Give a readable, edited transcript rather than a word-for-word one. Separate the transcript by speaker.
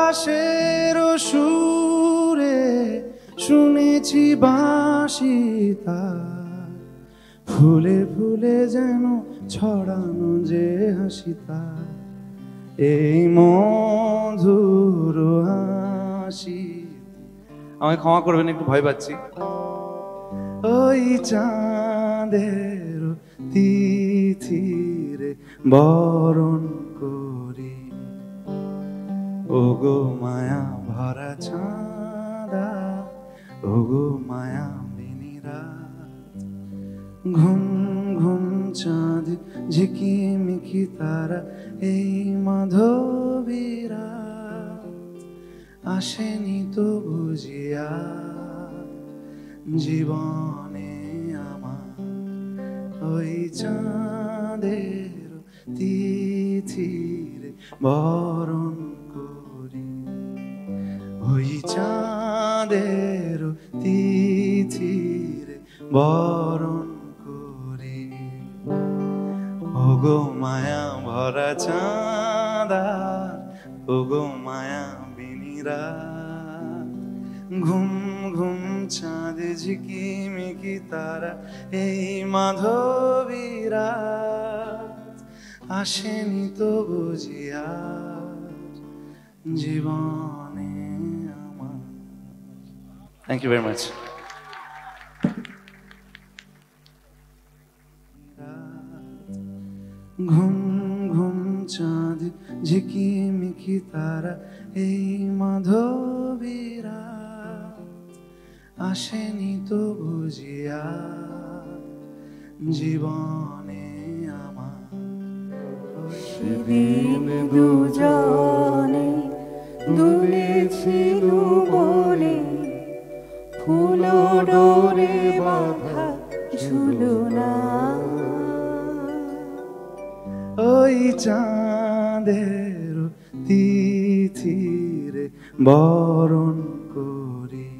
Speaker 1: বাতাসের সুরে শুনেছি বাঁশি তার, ফুলে ফুলে যেন ছড়ানো যে হাসি তার, এই মধুর হাসি। আমায় ক্ষমা করবেন, একটু ভয় পাচ্ছি। ওই চাঁদের তিথিরে বরণ করি, ওগো মায়া ভরা চাঁদা, ওগো মায়া বিনিরা। ঘুম ঘুম চাঁদ ঝিকিমিকি তারা, এই মাধবীরা আসেনি তো বুঝিয়া জীবনে আমার। ওই চাঁদের তিথির বরণ করি, ওই চাঁদের তিথির বরণ করি, ওগো মায়া ভরা চাঁদা, ওগো মায়া বিনিরা। ঘুম ঘুম চাঁদ ঝিকিমিকি তারা, এই মাধবীরা আসেনি তো বুঝিয়া জীবনে আমার। Thank you very much. ঘুম ঘুম চাঁদ ঝিকিমিকি তারা, এই মাধবীরা আসেনি তো বুঝিয়া জীবনে আমার।
Speaker 2: সেদিন দুজনে দুলেছিল বলে, ফুল ডোরে বাঁধা ঝুলনা।
Speaker 1: ওই চাঁদের তিথিরে বরণ করি,